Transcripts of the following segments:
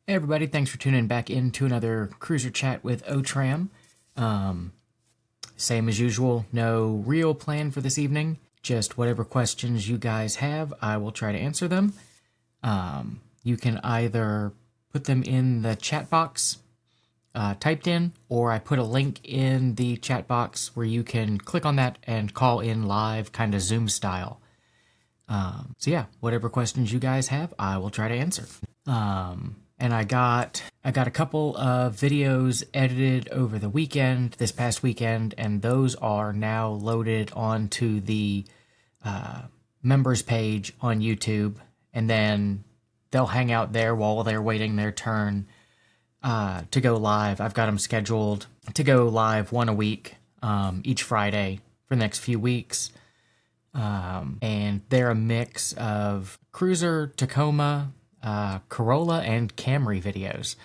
Hey everybody, thanks for tuning back into another Cruiser Chat with Otram. Same as usual, no real plan for this evening. Just whatever questions you guys have, I will try to answer them. You can either put them in the chat box typed in, or I put a link in the chat box where you can click on that and call in live, kind of Zoom style. So yeah, whatever questions you guys have, I will try to answer. And I got a couple of videos edited over the weekend, this past weekend, and those are now loaded onto the members page on YouTube, and then they'll hang out there while they're waiting their turn to go live. I've got them scheduled to go live one a week, each Friday for the next few weeks. And they're a mix of Cruiser, Tacoma, Corolla, and Camry videos.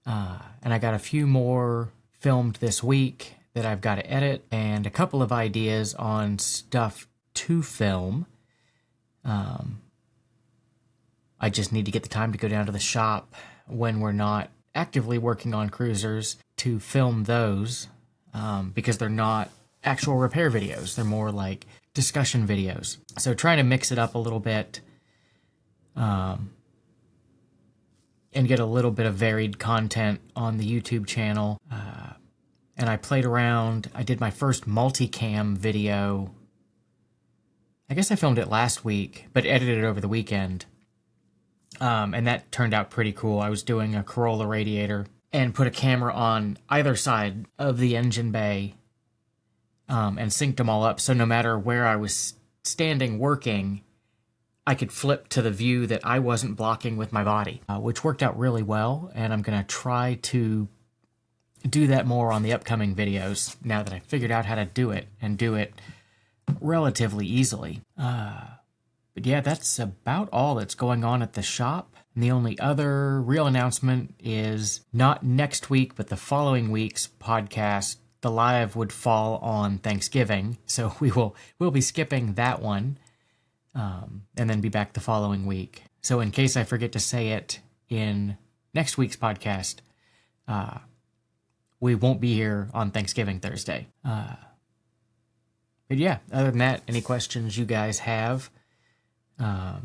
And I got a few more filmed this week that I've got to edit, and a couple of ideas on stuff to film. I just need to get the time to go down to the shop when we're not actively working on cruisers to film those, because they're not actual repair videos. They're more like discussion videos. So trying to mix it up a little bit, and get a little bit of varied content on the YouTube channel. And I played around. I did my first multicam video. I guess I filmed it last week, but edited it over the weekend. And that turned out pretty cool. I was doing a Corolla radiator and put a camera on either side of the engine bay, and synced them all up. So no matter where I was standing working, I could flip to the view that I wasn't blocking with my body, which worked out really well. And I'm going to try to do that more on the upcoming videos now that I figured out how to do it, and do it relatively easily. But yeah, that's about all that's going on at the shop. And the only other real announcement is not next week, but the following week's podcast. The live would fall on Thanksgiving, so we'll be skipping that one. And then be back the following week. So in case I forget to say it in next week's podcast, we won't be here on Thanksgiving Thursday. But yeah, other than that, any questions you guys have at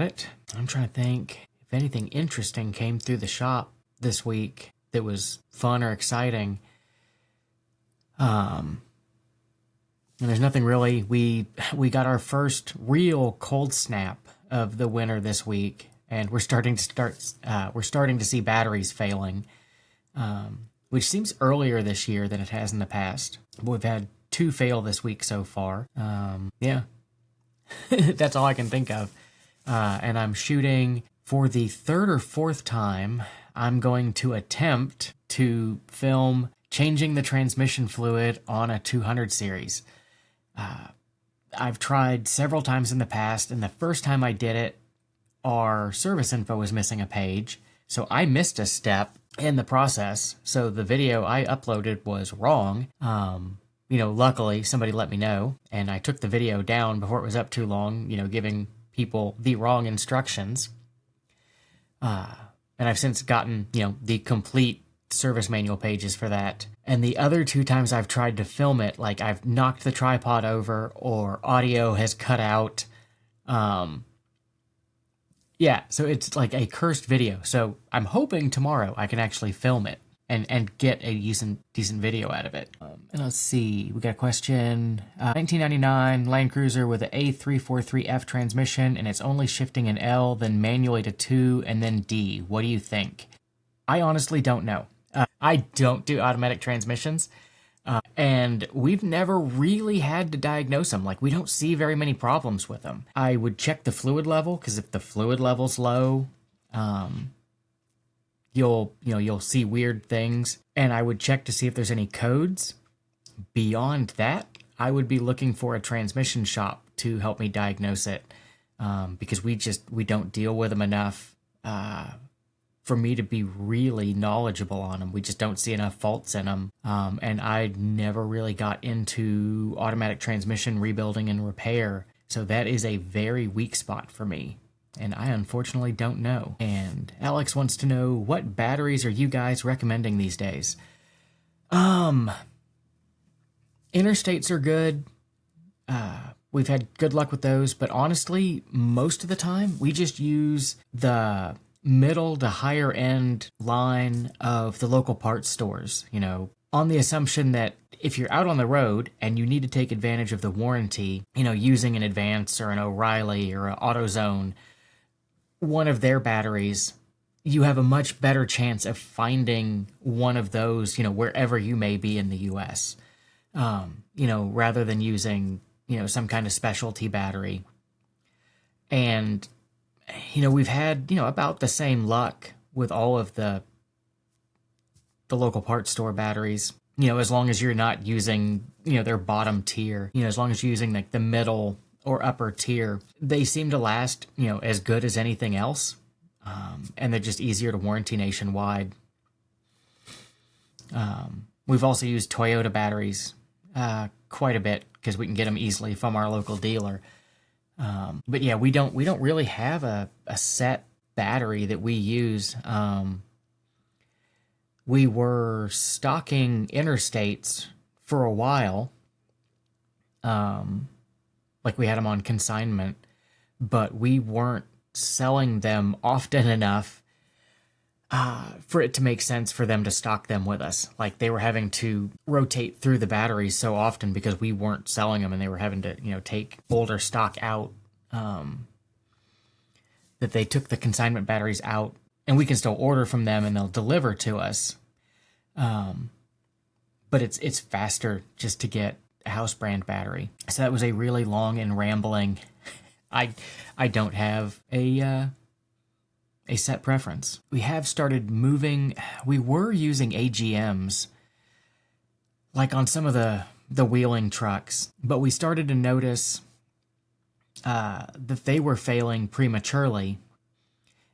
it. I'm trying to think if anything interesting came through the shop this week that was fun or exciting. And there's nothing really. We got our first real cold snap of the winter this week, and we're starting to see batteries failing, which seems earlier this year than it has in the past. We've had 2 fail this week so far. Yeah, that's all I can think of. And I'm shooting for the 3rd or 4th time. I'm going to attempt to film changing the transmission fluid on a 200 series. I've tried several times in the past, and the first time I did it, our service info was missing a page, so I missed a step in the process, so the video I uploaded was wrong. Luckily, somebody let me know, and I took the video down before it was up too long, giving people the wrong instructions. And I've since gotten, the complete service manual pages for that. And the other 2 times I've tried to film it, like I've knocked the tripod over or audio has cut out. Yeah, so it's like a cursed video. So I'm hoping tomorrow I can actually film it and get a decent video out of it. And let's see, we got a question. 1999 Land Cruiser with an A343F transmission, and it's only shifting in L, then manually to 2, and then D. What do you think? I honestly don't know. I don't do automatic transmissions, and we've never really had to diagnose them. Like, we don't see very many problems with them. I would check the fluid level, because if the fluid level's low, you'll see weird things. And I would check to see if there's any codes. Beyond that, I would be looking for a transmission shop to help me diagnose it, because we don't deal with them enough for me to be really knowledgeable on them. We just don't see enough faults in them. And I never really got into automatic transmission rebuilding and repair. So that is a very weak spot for me. and I unfortunately don't know. And Alex wants to know, what batteries are you guys recommending these days? Interstates are good. We've had good luck with those, but honestly, most of the time, we just use the middle to higher end line of the local parts stores, on the assumption that if you're out on the road and you need to take advantage of the warranty, using an Advance or an O'Reilly or an AutoZone, one of their batteries, you have a much better chance of finding one of those, wherever you may be in the US, rather than using, some kind of specialty battery. And, we've had, about the same luck with all of the local parts store batteries, as long as you're not using, their bottom tier, as long as you're using like the middle or upper tier, they seem to last, as good as anything else. And they're just easier to warranty nationwide. We've also used Toyota batteries quite a bit because we can get them easily from our local dealer. But yeah, we don't really have a set battery that we use. We were stocking Interstates for a while. Like we had them on consignment, but we weren't selling them often enough for it to make sense for them to stock them with us. Like they were having to rotate through the batteries so often because we weren't selling them, and they were having to, take older stock out, that they took the consignment batteries out, and we can still order from them and they'll deliver to us. But it's faster just to get a house brand battery. So that was a really long and rambling. I don't have a set preference. We have started moving. We were using AGMs, like on some of the wheeling trucks, but we started to notice that they were failing prematurely.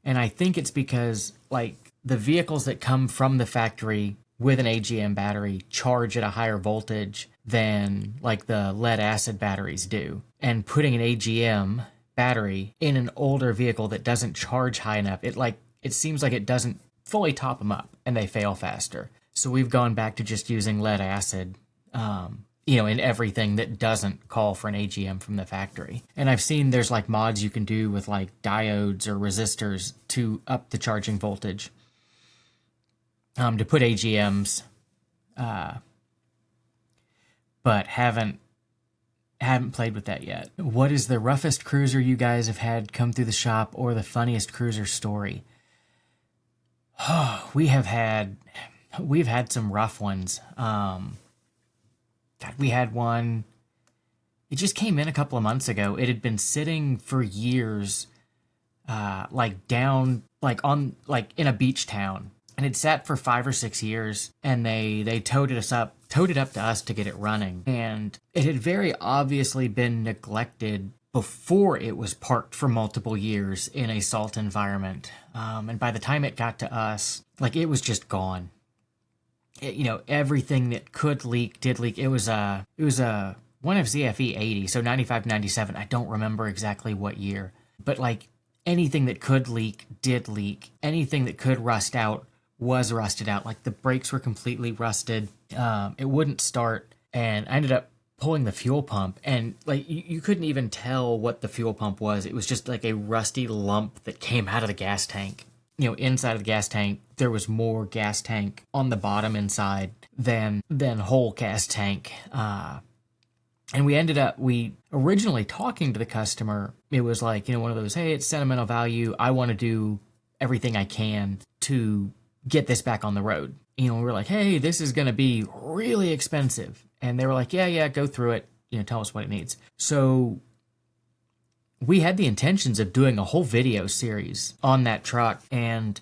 And I think it's because, like, the vehicles that come from the factory with an AGM battery charge at a higher voltage than, like, the lead acid batteries do. And putting an AGM battery in an older vehicle that doesn't charge high enough, it seems like it doesn't fully top them up, and they fail faster. So we've gone back to just using lead acid, in everything that doesn't call for an AGM from the factory. And I've seen there's like mods you can do with like diodes or resistors to up the charging voltage, to put AGMs, but haven't played with that yet. What is the roughest cruiser you guys have had come through the shop, or the funniest cruiser story? Oh, we've had some rough ones. God, we had one. It just came in a couple of months ago. It had been sitting for years, down, in a beach town, and it sat for 5 or 6 years. And they towed it up to us to get it running. And it had very obviously been neglected before it was parked for multiple years in a salt environment. And by the time it got to us, it was just gone. Everything that could leak did leak. It was one of ZFE 80, so 95, 97. I don't remember exactly what year, but anything that could leak did leak. Anything that could rust out was rusted out. The brakes were completely rusted. It wouldn't start, and I ended up pulling the fuel pump, and you couldn't even tell what the fuel pump was. It was just a rusty lump that came out of the gas tank. Inside of the gas tank, there was more gas tank on the bottom inside than whole gas tank. And we originally talking to the customer, it was one of those, hey, it's sentimental value. I want to do everything I can to get this back on the road. We were like, hey, this is going to be really expensive. And they were like, yeah, go through it. Tell us what it needs. So we had the intentions of doing a whole video series on that truck, and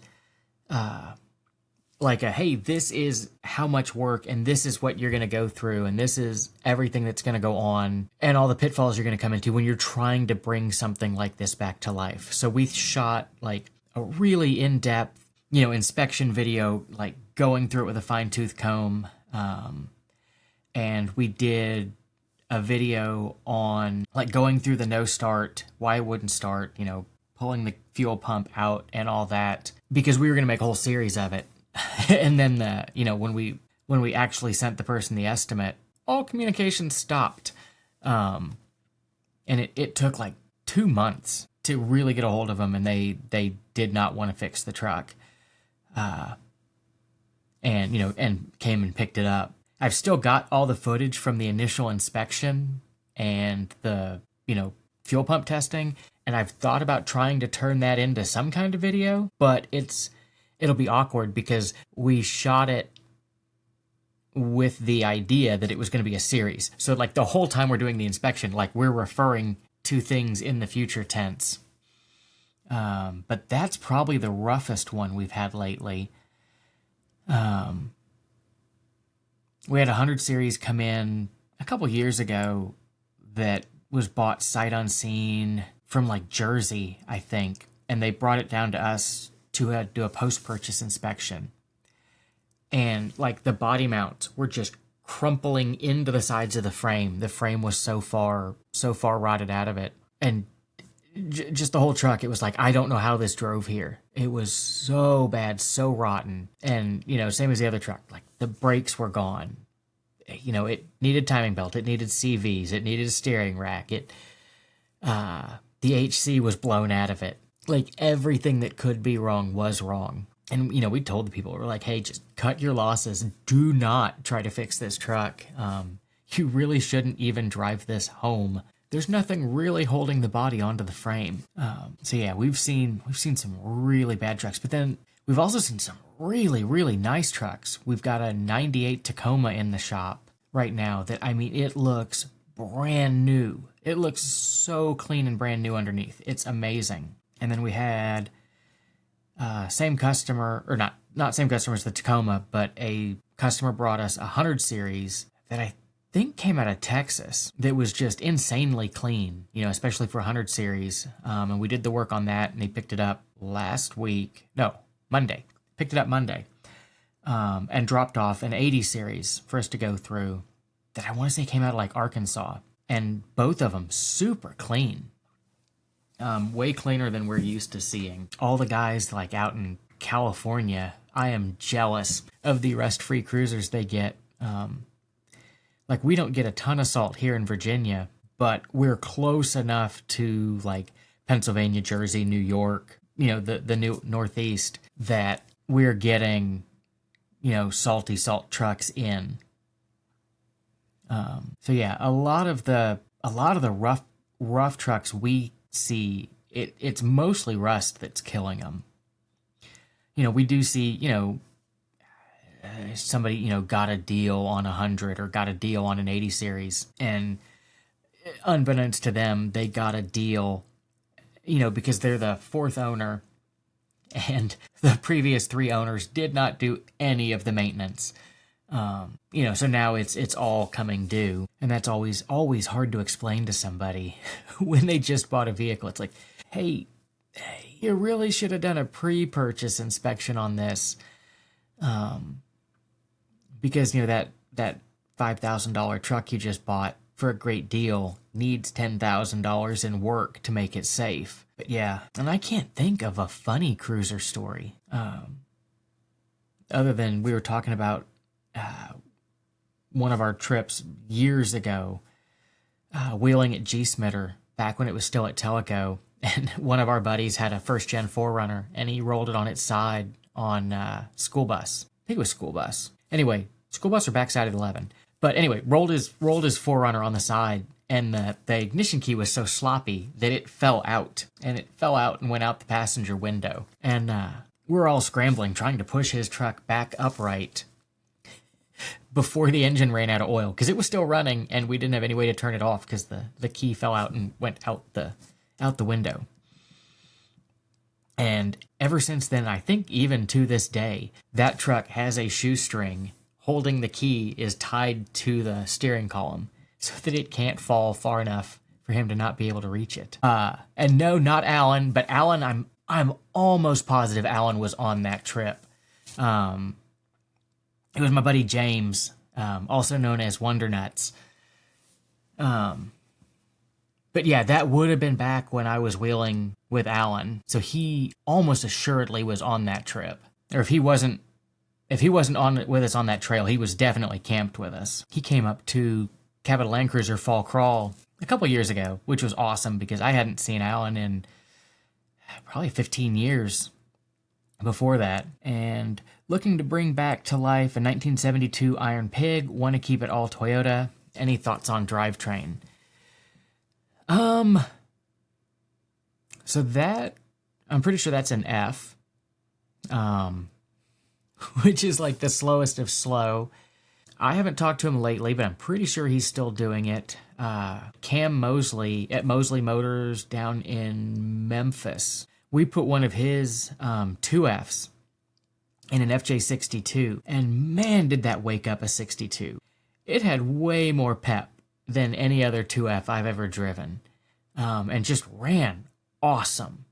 hey, this is how much work, and this is what you're going to go through, and this is everything that's going to go on, and all the pitfalls you're going to come into when you're trying to bring something like this back to life. So we shot a really in-depth, inspection video, going through it with a fine-tooth comb, and we did a video on going through the no start, why it wouldn't start, pulling the fuel pump out and all that, because we were going to make a whole series of it. And then when we actually sent the person the estimate, all communication stopped. And it took like 2 months to really get a hold of them, and they did not want to fix the truck. And came and picked it up. I've still got all the footage from the initial inspection and the, fuel pump testing, and I've thought about trying to turn that into some kind of video, but it'll be awkward because we shot it with the idea that it was going to be a series. So like the whole time we're doing the inspection, like we're referring to things in the future tense. But that's probably the roughest one we've had lately. We had a 100 series come in a couple years ago that was bought sight unseen from like Jersey, I think. And they brought it down to us to do a post-purchase inspection. And like the body mounts were just crumpling into the sides of the frame. The frame was so far rotted out of it. And just the whole truck, it was like, I don't know how this drove here. It was so bad, so rotten. And, same as the other truck, like the brakes were gone. It needed timing belt. It needed CVs. It needed a steering rack. The HC was blown out of it. Like everything that could be wrong was wrong. And, we told the people, we're like, hey, just cut your losses. Do not try to fix this truck. You really shouldn't even drive this home. There's nothing really holding the body onto the frame. So yeah, we've seen some really bad trucks, but then we've also seen some really, really nice trucks. We've got a 98 Tacoma in the shop right now that, it looks brand new. It looks so clean and brand new underneath. It's amazing. And then we had same customer, or not same customer as the Tacoma, but a customer brought us a 100 series that I think came out of Texas that was just insanely clean, especially for a 100 series. And we did the work on that, and they picked it up Monday. Picked it up Monday, and dropped off an 80 series for us to go through that I want to say came out of like Arkansas. And both of them super clean. Way cleaner than we're used to seeing. All the guys like out in California, I am jealous of the rust-free cruisers they get. Like we don't get a ton of salt here in Virginia, but we're close enough to like Pennsylvania, Jersey, New York, the new Northeast, that we're getting, salty salt trucks in. So yeah, a lot of the rough trucks we see, it's mostly rust that's killing them. We do see, somebody, got a deal on 100 or got a deal on an 80 series, and unbeknownst to them, they got a deal, because they're the fourth owner, and the previous 3 owners did not do any of the maintenance. So now it's all coming due, and that's always hard to explain to somebody when they just bought a vehicle. It's like, hey, you really should have done a pre-purchase inspection on this, because that $5,000 truck you just bought for a great deal needs $10,000 in work to make it safe. But yeah, and I can't think of a funny cruiser story, other than we were talking about one of our trips years ago, wheeling at G-Smitter back when it was still at Teleco, and one of our buddies had a first-gen 4Runner, and he rolled it on its side on school bus. I think it was school bus. Anyway, school bus or backside of 11. But anyway, rolled his 4Runner on the side, and the ignition key was so sloppy that it fell out. And it fell out and went out the passenger window. And we were all scrambling, trying to push his truck back upright before the engine ran out of oil, because it was still running, and we didn't have any way to turn it off because the key fell out and went out the window. And ever since then, I think even to this day, that truck has a shoestring holding the key is tied to the steering column so that it can't fall far enough for him to not be able to reach it. And no, not Alan, but Alan, I'm almost positive Alan was on that trip. It was my buddy James, also known as Wonder Nuts. But yeah, that would have been back when I was wheeling with Alan. So he almost assuredly was on that trip. Or if he wasn't on with us on that trail, he was definitely camped with us. He came up to Capital Land Cruiser Fall Crawl a couple years ago, which was awesome because I hadn't seen Alan in probably 15 years before that. And looking to bring back to life a 1972 Iron Pig, want to keep it all Toyota. Any thoughts on drivetrain? So that, I'm pretty sure that's an F, which is like the slowest of slow. I haven't talked to him lately, but I'm pretty sure he's still doing it. Cam Mosley at Mosley Motors down in Memphis. We put one of his 2Fs in an FJ62, and man, did that wake up a 62. It had way more pep than any other 2F I've ever driven, and just ran awesome.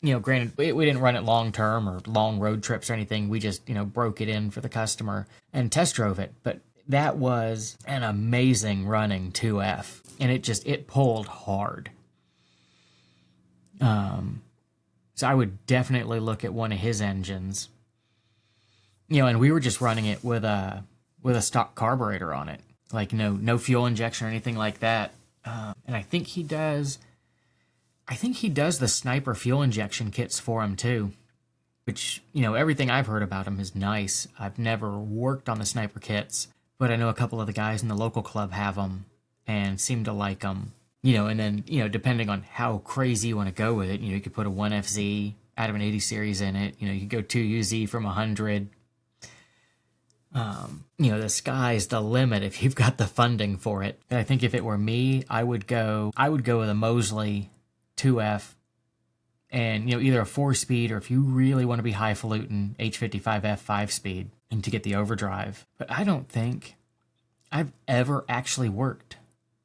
You know, granted, we didn't run it long term or long road trips or anything. We just, broke it in for the customer and test drove it. But that was an amazing running 2F, and it pulled hard. So I would definitely look at one of his engines. And we were just running it with a stock carburetor on it, like no fuel injection or anything like that. And I think he does the Sniper fuel injection kits for him too, which, everything I've heard about him is nice. I've never worked on the Sniper kits, but I know a couple of the guys in the local club have them and seem to like them. And then, depending on how crazy you want to go with it, you could put a 1FZ out of an 80 series in it. You could go 2UZ from 100. The sky's the limit if you've got the funding for it. And I think if it were me, I would go with a Mosley 2F and, either a 4-speed, or if you really want to be highfalutin, H55F 5-speed and to get the overdrive. But I don't think I've ever actually worked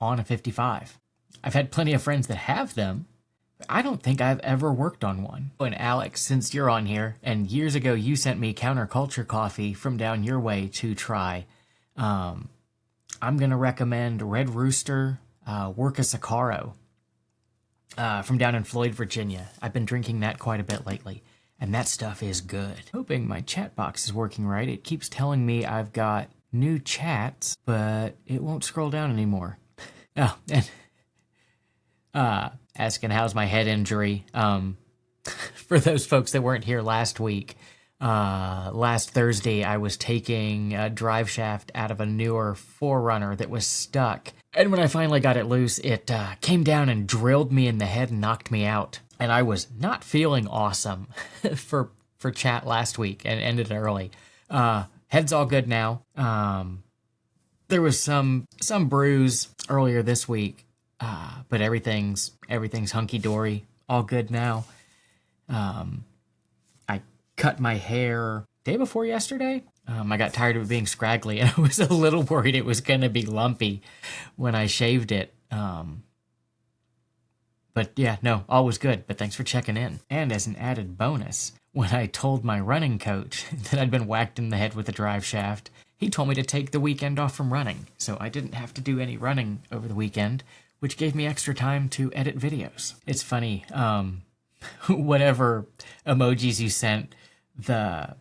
on a 55. I've had plenty of friends that have them, but I don't think I've ever worked on one. And Alex, since you're on here, and years ago you sent me Counterculture coffee from down your way to try, I'm going to recommend Red Rooster Work a Sicaro from down in Floyd, Virginia. I've been drinking that quite a bit lately, and that stuff is good. Hoping my chat box is working right. It keeps telling me I've got new chats, but it won't scroll down anymore. Oh, and asking how's my head injury. For those folks that weren't here last week, last Thursday I was taking a drive shaft out of a newer 4Runner that was stuck. And when I finally got it loose, it came down and drilled me in the head and knocked me out. And I was not feeling awesome for chat last week and ended early. Head's all good now. There was some bruise earlier this week. But everything's hunky-dory, all good now. I cut my hair day before yesterday. I got tired of it being scraggly, and I was a little worried it was going to be lumpy when I shaved it. But yeah, no, all was good, but thanks for checking in. And as an added bonus, when I told my running coach that I'd been whacked in the head with a drive shaft, he told me to take the weekend off from running, so I didn't have to do any running over the weekend, which gave me extra time to edit videos. It's funny, whatever emojis you sent, the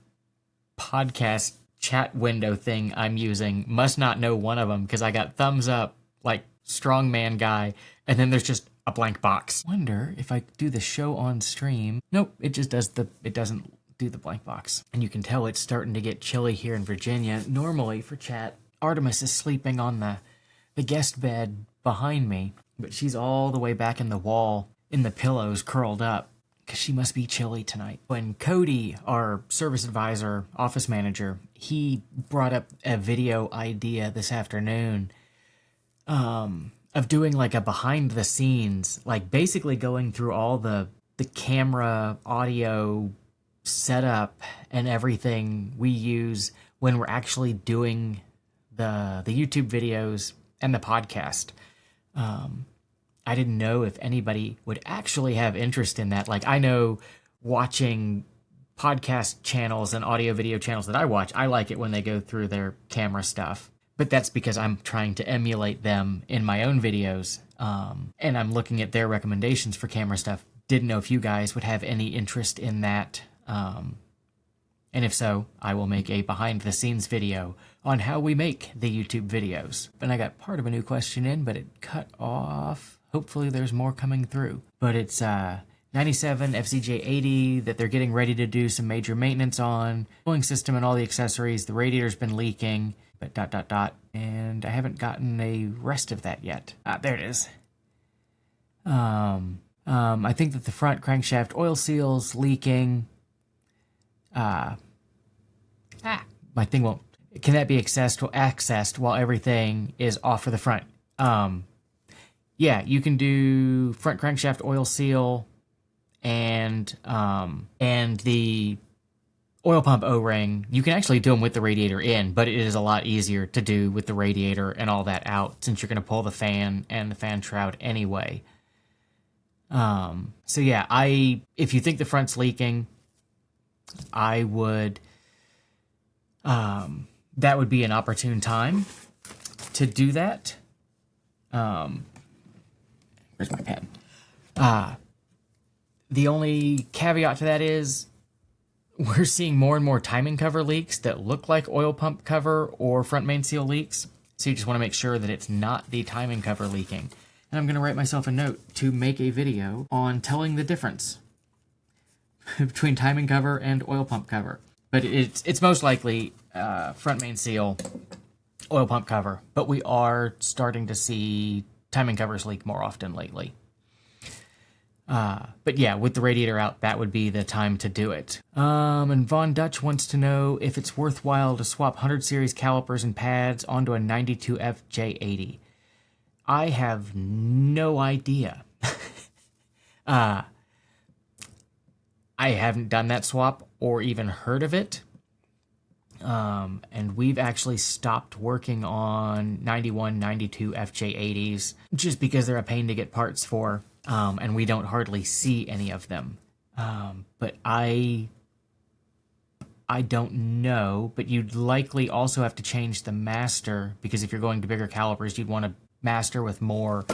podcast chat window thing I'm using must not know one of them, because I got thumbs up, like strongman guy, and then there's just a blank box. Wonder if I do the show on stream. Nope, it just it doesn't do the blank box. And you can tell it's starting to get chilly here in Virginia. Normally for chat, Artemis is sleeping on the guest bed behind me, but she's all the way back in the wall in the pillows curled up because she must be chilly tonight. When Cody, our service advisor, office manager, he brought up a video idea this afternoon of doing like a behind the scenes, like basically going through all the camera, audio setup and everything we use when we're actually doing the YouTube videos and the podcast. I didn't know if anybody would actually have interest in that. Like, I know watching podcast channels and audio video channels that I watch, I like it when they go through their camera stuff. But that's because I'm trying to emulate them in my own videos. And I'm looking at their recommendations for camera stuff. Didn't know if you guys would have any interest in that. And if so, I will make a behind the scenes video on how we make the YouTube videos. And I got part of a new question in, but it cut off. Hopefully there's more coming through. But it's 97 FCJ80 that they're getting ready to do some major maintenance on. Cooling system and all the accessories. The radiator's been leaking, but ... And I haven't gotten a rest of that yet. There it is. I think that the front crankshaft oil seal's leaking. My thing won't. Can that be accessed while everything is off for the front? Yeah, you can do front crankshaft oil seal and the oil pump O-ring. You can actually do them with the radiator in, but it is a lot easier to do with the radiator and all that out since you're going to pull the fan and the fan shroud anyway. So yeah, if you think the front's leaking, I would, that would be an opportune time to do that. Where's my pen? The only caveat to that is we're seeing more and more timing cover leaks that look like oil pump cover or front main seal leaks. So you just want to make sure that it's not the timing cover leaking. And I'm going to write myself a note to make a video on telling the difference between timing cover and oil pump cover. But it's most likely front main seal, oil pump cover. But we are starting to see timing covers leak more often lately. But yeah, with the radiator out, that would be the time to do it. And Von Dutch wants to know if it's worthwhile to swap 100 series calipers and pads onto a 92 FJ80. I have no idea. I haven't done that swap or even heard of it. And we've actually stopped working on 91, 92 FJ80s just because they're a pain to get parts for. And we don't hardly see any of them. But I don't know, but you'd likely also have to change the master because if you're going to bigger calipers, you'd want to master with more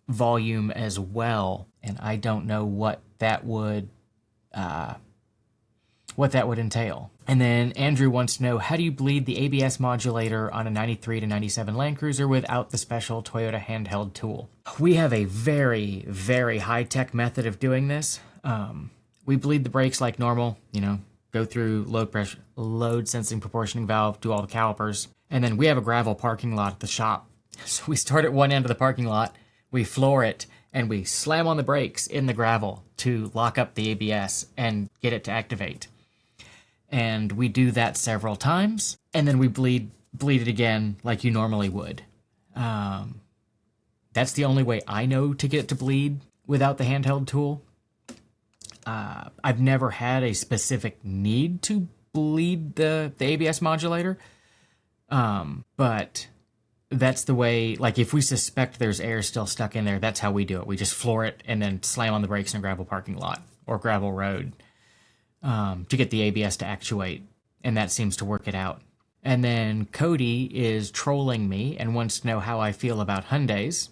volume as well. And I don't know what that would entail. And then Andrew wants to know, how do you bleed the ABS modulator on a 93 to 97 Land Cruiser without the special Toyota handheld tool? We have a very, very high-tech method of doing this. We bleed the brakes like normal, go through load pressure, load sensing proportioning valve, do all the calipers. And then we have a gravel parking lot at the shop. So we start at one end of the parking lot, we floor it, and we slam on the brakes in the gravel to lock up the ABS and get it to activate. And we do that several times, and then we bleed it again like you normally would. That's the only way I know to get it to bleed without the handheld tool. I've never had a specific need to bleed the ABS modulator, but that's the way, like if we suspect there's air still stuck in there, that's how we do it. We just floor it and then slam on the brakes in a gravel parking lot or gravel road to get the ABS to actuate, and that seems to work it out. And then Cody is trolling me and wants to know how I feel about Hyundais,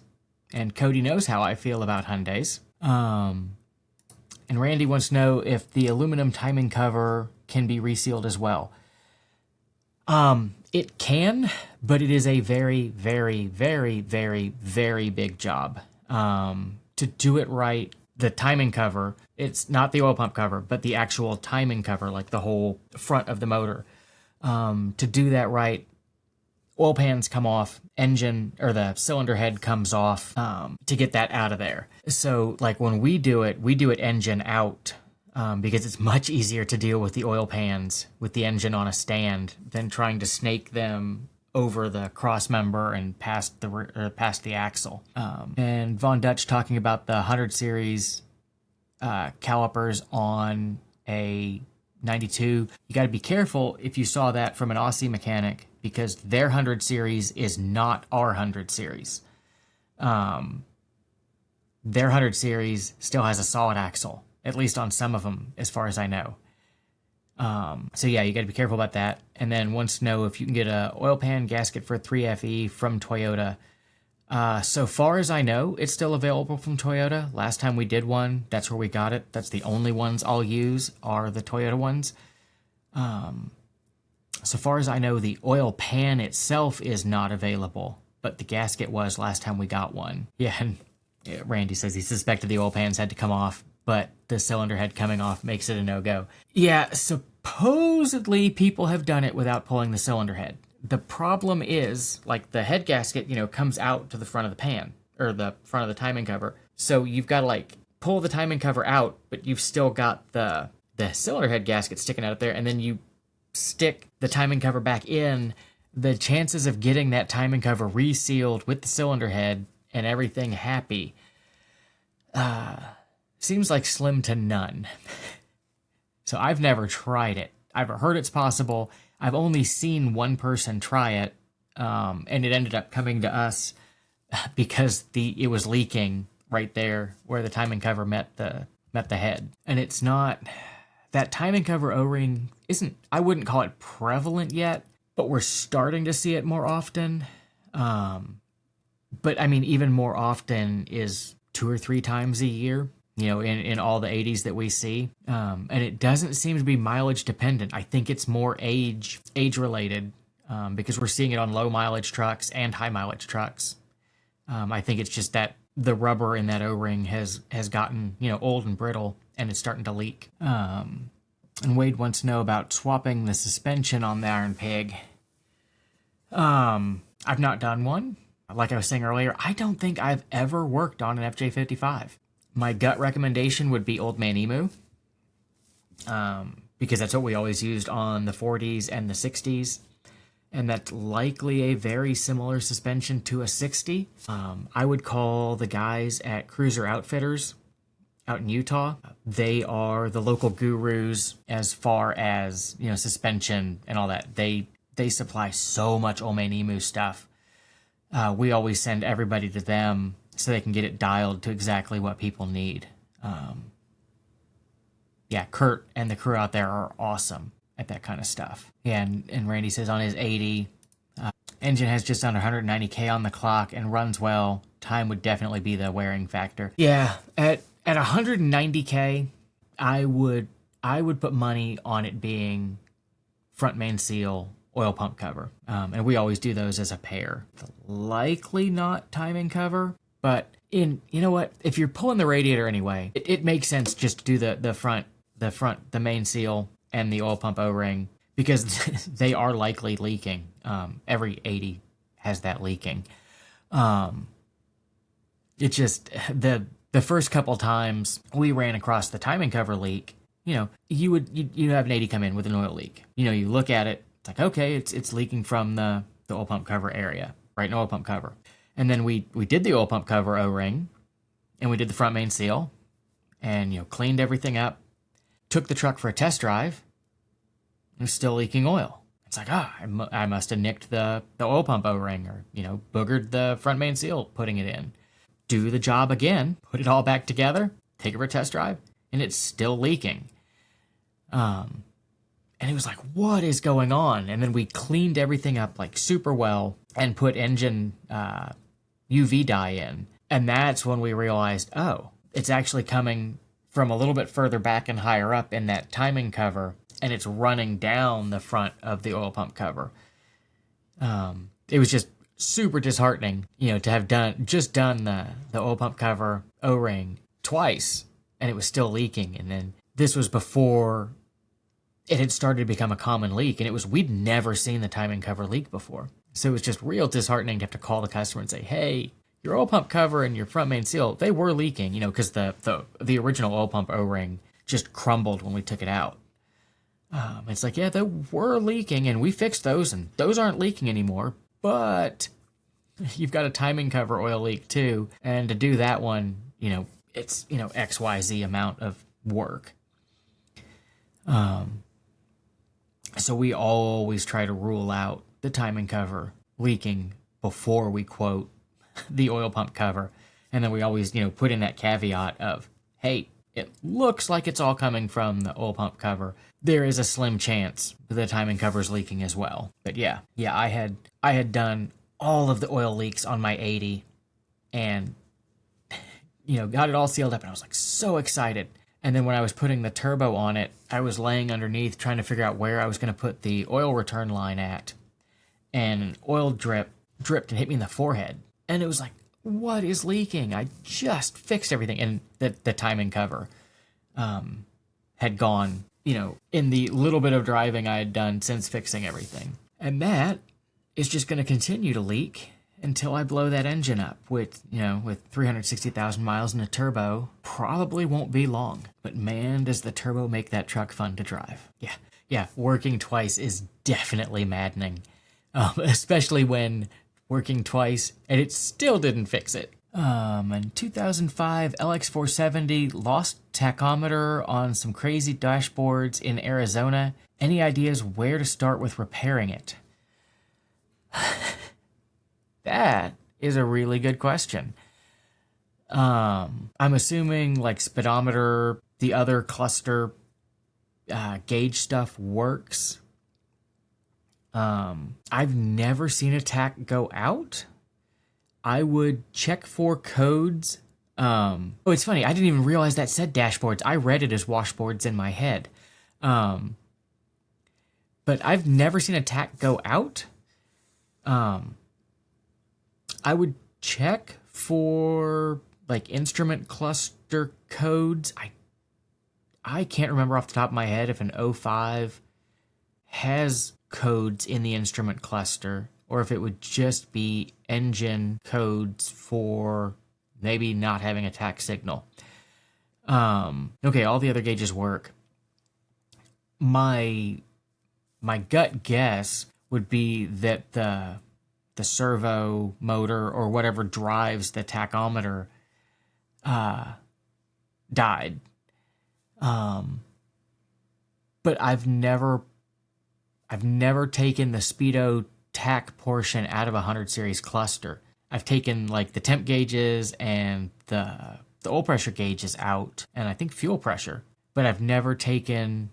and Cody knows how I feel about Hyundais. And Randy wants to know if the aluminum timing cover can be resealed as well. It can, but it is a very, very, very, very, very big job. To do it right, the timing cover, it's not the oil pump cover, but the actual timing cover, like the whole front of the motor. To do that right, oil pans come off, engine or the cylinder head comes off to get that out of there. So like when we do it engine out. Because it's much easier to deal with the oil pans with the engine on a stand than trying to snake them over the cross member and past the axle. And Von Dutch talking about the 100 series calipers on a 92. You got to be careful if you saw that from an Aussie mechanic because their 100 series is not our 100 series. Their 100 series still has a solid axle. At least on some of them, as far as I know. So yeah, you got to be careful about that. And then wants to know if you can get a oil pan gasket for 3FE from Toyota. So far as I know, it's still available from Toyota. Last time we did one, that's where we got it. That's the only ones I'll use are the Toyota ones. So far as I know, the oil pan itself is not available, but the gasket was last time we got one. Yeah, and Randy says he suspected the oil pans had to come off, but the cylinder head coming off makes it a no-go. Yeah, supposedly people have done it without pulling the cylinder head. The problem is, like, the head gasket, comes out to the front of the pan, or the front of the timing cover. So you've got to, like, pull the timing cover out, but you've still got the cylinder head gasket sticking out of there, and then you stick the timing cover back in. The chances of getting that timing cover resealed with the cylinder head and everything happy seems like slim to none. So I've never tried it. I've heard it's possible. I've only seen one person try it, and it ended up coming to us because it was leaking right there where the timing cover met the head. And it's not, that timing cover O-ring isn't, I wouldn't call it prevalent yet, but we're starting to see it more often. But I mean, even more often is 2 or 3 times a year, in all the 80s that we see. And it doesn't seem to be mileage dependent. I think it's more age related, because we're seeing it on low mileage trucks and high mileage trucks. I think it's just that the rubber in that O-ring has gotten, old and brittle and it's starting to leak. And Wade wants to know about swapping the suspension on the Iron Pig. I've not done one. Like I was saying earlier, I don't think I've ever worked on an FJ55. My gut recommendation would be Old Man Emu, because that's what we always used on the 40s and the 60s, and that's likely a very similar suspension to a 60. I would call the guys at Cruiser Outfitters out in Utah. They are the local gurus as far as, suspension and all that. They supply so much Old Man Emu stuff. We always send everybody to them so they can get it dialed to exactly what people need. Yeah, Kurt and the crew out there are awesome at that kind of stuff. Yeah, and Randy says on his 80, engine has just under 190K on the clock and runs well. Time would definitely be the wearing factor. Yeah, at 190K, I would put money on it being front main seal, oil pump cover. And we always do those as a pair. Likely not timing cover, but if you're pulling the radiator anyway, it makes sense just to do the main seal and the oil pump O-ring, because they are likely leaking. Every 80 has that leaking. It just, the first couple times we ran across the timing cover leak, you have an 80 come in with an oil leak. You look at it, it's like, okay, it's leaking from the oil pump cover area, right? An oil pump cover. And then we did the oil pump cover O-ring, and we did the front main seal, and, cleaned everything up, took the truck for a test drive, and it was still leaking oil. It's like, I must have nicked the oil pump O-ring, or, boogered the front main seal putting it in. Do the job again, put it all back together, take it for a test drive, and it's still leaking. And it was like, what is going on? And then we cleaned everything up like super well and put engine UV dye in. And that's when we realized, it's actually coming from a little bit further back and higher up in that timing cover, and it's running down the front of the oil pump cover. It was just super disheartening, to have done the oil pump cover O-ring twice, and it was still leaking. And then this was before it had started to become a common leak, and we'd never seen the timing cover leak before. So it was just real disheartening to have to call the customer and say, hey, your oil pump cover and your front main seal, they were leaking, because the original oil pump O-ring just crumbled when we took it out. It's like, yeah, they were leaking, and we fixed those, and those aren't leaking anymore, but you've got a timing cover oil leak too, and to do that one, it's, XYZ amount of work. So we always try to rule out the timing cover leaking before we quote the oil pump cover. And then we always, put in that caveat of, hey, it looks like it's all coming from the oil pump cover. There is a slim chance the timing cover's leaking as well. But yeah, I had done all of the oil leaks on my 80 and, got it all sealed up, and I was like so excited. And then when I was putting the turbo on it, I was laying underneath trying to figure out where I was going to put the oil return line at. And an oil dripped and hit me in the forehead. And it was like, what is leaking? I just fixed everything. And the timing cover had gone, in the little bit of driving I had done since fixing everything. And that is just going to continue to leak until I blow that engine up, with 360,000 miles in a turbo. Probably won't be long. But man, does the turbo make that truck fun to drive. Yeah, working twice is definitely maddening. Especially when working twice and it still didn't fix it. In 2005, LX470 lost tachometer on some crazy dashboards in Arizona. Any ideas where to start with repairing it? That is a really good question. I'm assuming like speedometer, the other cluster gauge stuff works. I've never seen a tach go out. I would check for codes. It's funny. I didn't even realize that said dashboards. I read it as washboards in my head. But I've never seen a tach go out. I would check for like instrument cluster codes. I can't remember off the top of my head if an 05 has codes in the instrument cluster, or if it would just be engine codes for maybe not having a tach signal. Okay, all the other gauges work. My gut guess would be that the servo motor or whatever drives the tachometer died. But I've never taken the Speedo tach portion out of a 100 series cluster. I've taken like the temp gauges and the oil pressure gauges out, and I think fuel pressure, but I've never taken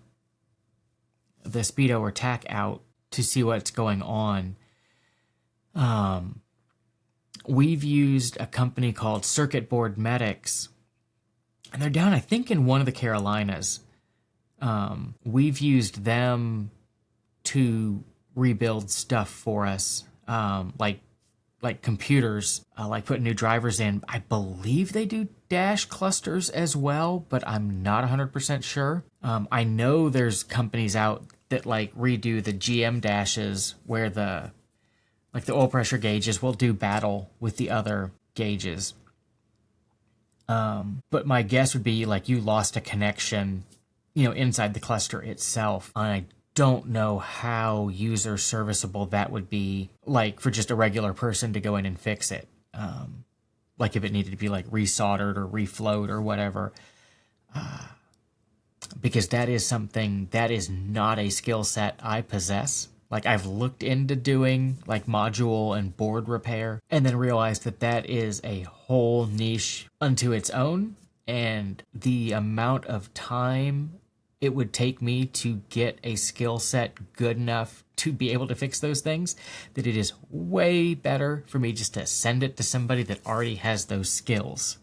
the Speedo or tach out to see what's going on. We've used a company called Circuit Board Medics, and they're down, I think, in one of the Carolinas. We've used them to rebuild stuff for us, like computers, like putting new drivers in. I believe they do dash clusters as well, but I'm not 100% sure. I know there's companies out that like redo the GM dashes where the oil pressure gauges will do battle with the other gauges. But my guess would be like you lost a connection, inside the cluster itself. And I don't know how user serviceable that would be, like for just a regular person to go in and fix it. Like if it needed to be like resoldered or reflowed or whatever. Because that is something that is not a skill set I possess. Like I've looked into doing like module and board repair and then realized that is a whole niche unto its own. And the amount of time it would take me to get a skill set good enough to be able to fix those things, that it is way better for me just to send it to somebody that already has those skills.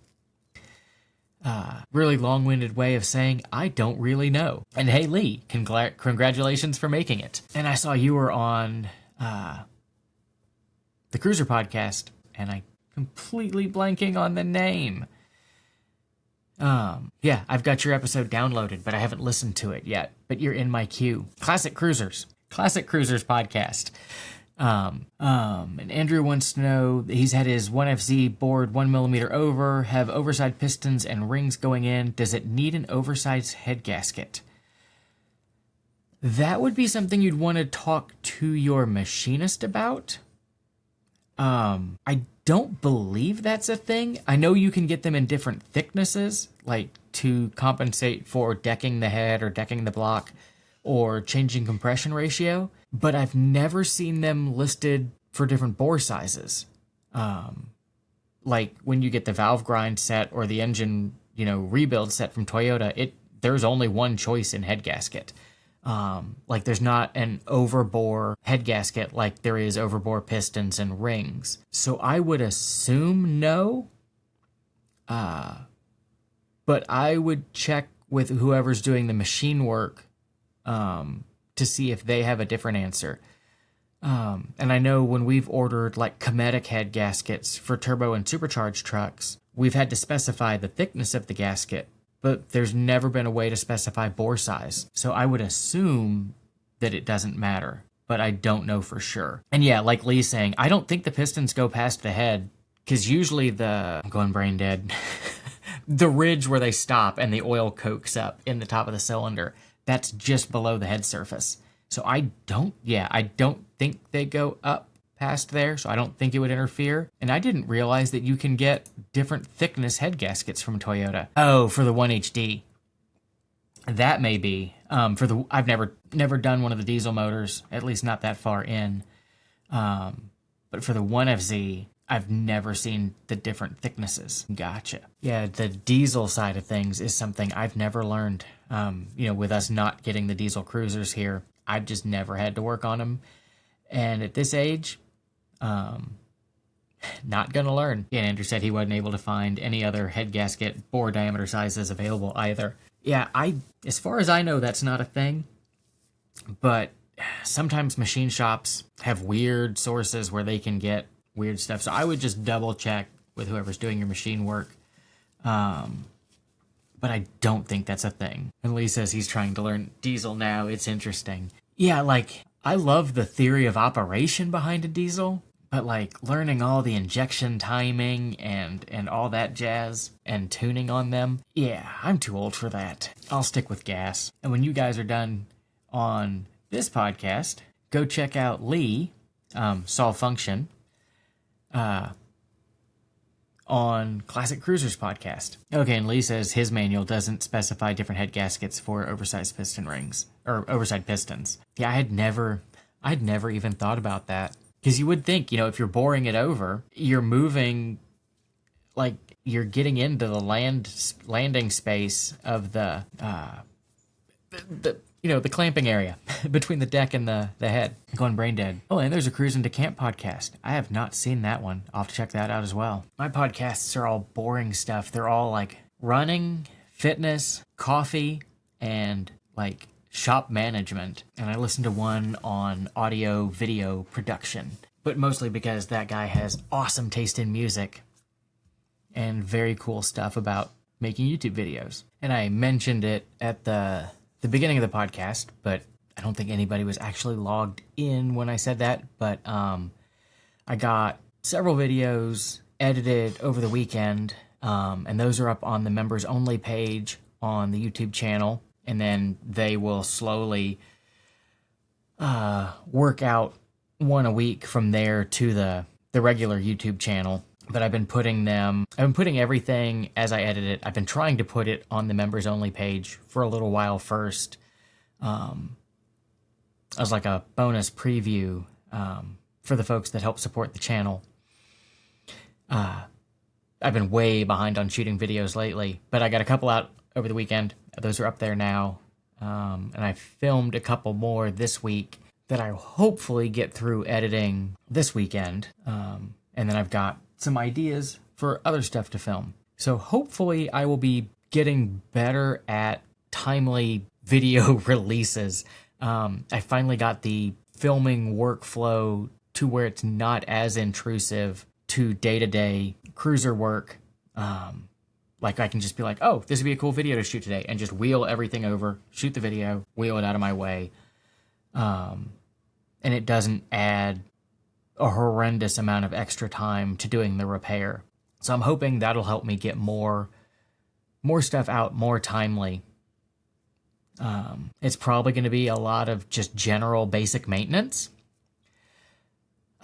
Really long-winded way of saying I don't really know. And hey, Lee, congratulations for making it. And I saw you were on the Cruiser podcast, and I completely blanking on the name. Yeah, I've got your episode downloaded, but I haven't listened to it yet. But you're in my queue. Classic Cruisers podcast. And Andrew wants to know, he's had his 1FZ board 1mm over, have oversized pistons and rings going in. Does it need an oversized head gasket? That would be something you'd want to talk to your machinist about. I don't believe that's a thing. I know you can get them in different thicknesses, like to compensate for decking the head or decking the block or changing compression ratio, but I've never seen them listed for different bore sizes. Like when you get the valve grind set or the engine, rebuild set from Toyota, there's only one choice in head gasket. Like there's not an overbore head gasket like there is overbore pistons and rings. So I would assume no. But I would check with whoever's doing the machine work to see if they have a different answer. And I know when we've ordered like Cometic head gaskets for turbo and supercharged trucks, we've had to specify the thickness of the gasket, but there's never been a way to specify bore size. So I would assume that it doesn't matter, but I don't know for sure. And yeah, like Lee's saying, I don't think the pistons go past the head, because usually I'm going brain dead, the ridge where they stop and the oil cokes up in the top of the cylinder, that's just below the head surface. So I don't think they go up past there, so I don't think it would interfere. And I didn't realize that you can get different thickness head gaskets from Toyota. Oh, for the 1HD. That may be. I've never done one of the diesel motors, at least not that far in. But for the 1FZ, I've never seen the different thicknesses. Gotcha. Yeah, the diesel side of things is something I've never learned. With us not getting the diesel cruisers here, I've just never had to work on them. And at this age, not gonna learn. And Andrew said he wasn't able to find any other head gasket bore diameter sizes available either. Yeah, as far as I know, that's not a thing. But sometimes machine shops have weird sources where they can get weird stuff. So I would just double check with whoever's doing your machine work. But I don't think that's a thing. And Lee says he's trying to learn diesel now. It's interesting. Yeah, like, I love the theory of operation behind a diesel, but like learning all the injection timing and all that jazz and tuning on them, yeah, I'm too old for that. I'll stick with gas. And when you guys are done on this podcast, go check out Lee, Solve Function, on Classic Cruisers podcast. Okay, and Lee says his manual doesn't specify different head gaskets for oversized piston rings or oversized pistons. Yeah, I'd never even thought about that, because you would think, if you're boring it over, you're moving, like you're getting into the landing space of the clamping area between the deck and the head. Going brain dead. Oh, and there's a Cruisin' to Camp podcast. I have not seen that one. I'll have to check that out as well. My podcasts are all boring stuff. They're all like running, fitness, coffee, and like shop management. And I listen to one on audio video production, but mostly because that guy has awesome taste in music and very cool stuff about making YouTube videos. And I mentioned it at the beginning of the podcast, but I don't think anybody was actually logged in when I said that. But I got several videos edited over the weekend, and those are up on the members only page on the YouTube channel. And then they will slowly work out one a week from there to the regular YouTube channel. But I've been putting everything as I edit it. I've been trying to put it on the members only page for a little while first, as like a bonus preview for the folks that help support the channel. I've been way behind on shooting videos lately, but I got a couple out over the weekend. Those are up there now. And I filmed a couple more this week that I hopefully get through editing this weekend. And then I've got some ideas for other stuff to film. So hopefully I will be getting better at timely video releases. I finally got the filming workflow to where it's not as intrusive to day-to-day cruiser work. Like I can just be like, oh, this would be a cool video to shoot today, and just wheel everything over, shoot the video, wheel it out of my way. And it doesn't add a horrendous amount of extra time to doing the repair. So I'm hoping that'll help me get more stuff out more timely. It's probably going to be a lot of just general basic maintenance.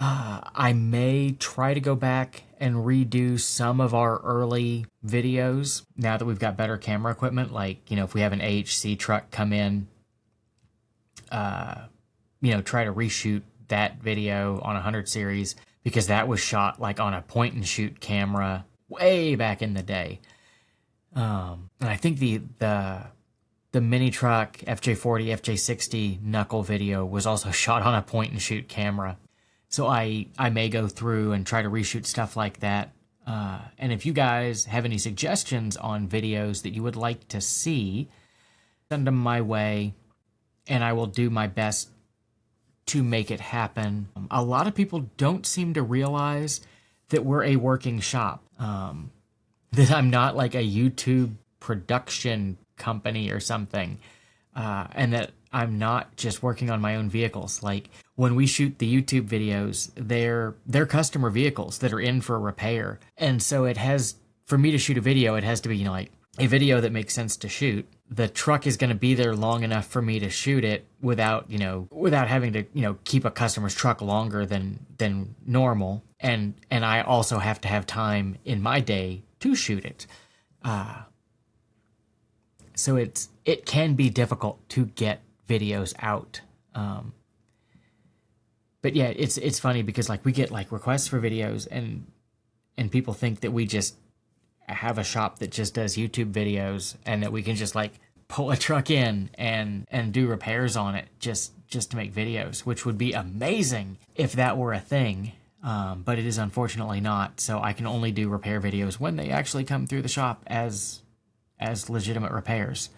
I may try to go back and redo some of our early videos now that we've got better camera equipment. Like, if we have an AHC truck come in, try to reshoot that video on 100 series, because that was shot like on a point and shoot camera way back in the day. And I think the the mini truck FJ40, FJ60 knuckle video was also shot on a point and shoot camera. So I may go through and try to reshoot stuff like that. And if you guys have any suggestions on videos that you would like to see, send them my way and I will do my best to make it happen. A lot of people don't seem to realize that we're a working shop, that I'm not like a YouTube production company or something, and that I'm not just working on my own vehicles. Like when we shoot the YouTube videos, they're customer vehicles that are in for repair. And so it has, for me to shoot a video, it has to be, you know, like a video that makes sense to shoot. The truck is going to be there long enough for me to shoot it without having to, keep a customer's truck longer than normal. And I also have to have time in my day to shoot it. So it can be difficult to get videos out. But yeah, it's funny because like we get like requests for videos and people think that we just have a shop that just does YouTube videos and that we can just like pull a truck in and do repairs on it just to make videos, which would be amazing if that were a thing. But it is unfortunately not. So I can only do repair videos when they actually come through the shop as legitimate repairs.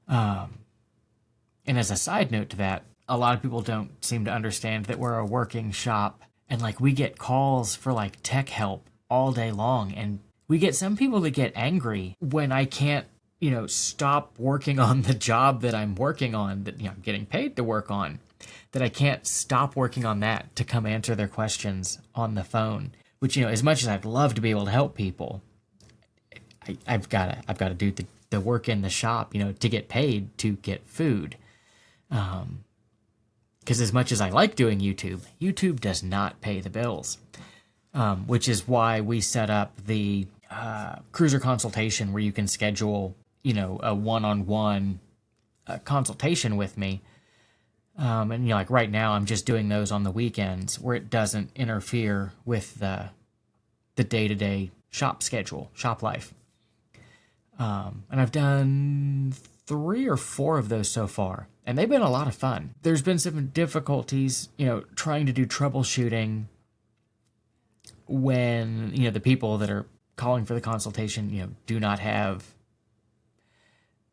And as a side note to that, a lot of people don't seem to understand that we're a working shop and like we get calls for like tech help all day long. And we get some people that get angry when I can't, stop working on the job that I'm working on, that, I'm getting paid to work on, that I can't stop working on that to come answer their questions on the phone, which, as much as I'd love to be able to help people, I've got to do the work in the shop, to get paid to get food. Because as much as I like doing YouTube does not pay the bills, which is why we set up the cruiser consultation where you can schedule, a one-on-one consultation with me. And like right now, I'm just doing those on the weekends where it doesn't interfere with the day-to-day shop schedule, shop life. And I've done 3 or 4 of those so far, and they've been a lot of fun. There's been some difficulties, trying to do troubleshooting when, the people that are calling for the consultation, do not have,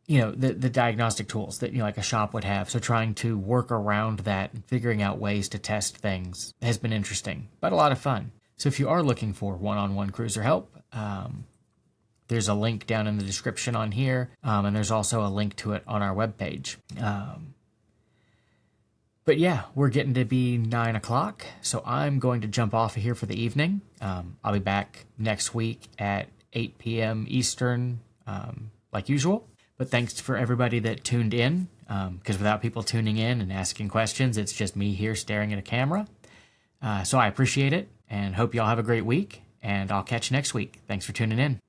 the diagnostic tools that, like a shop would have. So trying to work around that and figuring out ways to test things has been interesting, but a lot of fun. So if you are looking for one-on-one cruiser help, there's a link down in the description on here, and there's also a link to it on our webpage. But yeah, we're getting to be 9 o'clock, so I'm going to jump off of here for the evening. I'll be back next week at 8 p.m. Eastern, like usual. But thanks for everybody that tuned in, because without people tuning in and asking questions, it's just me here staring at a camera. So I appreciate it, and hope you all have a great week, and I'll catch you next week. Thanks for tuning in.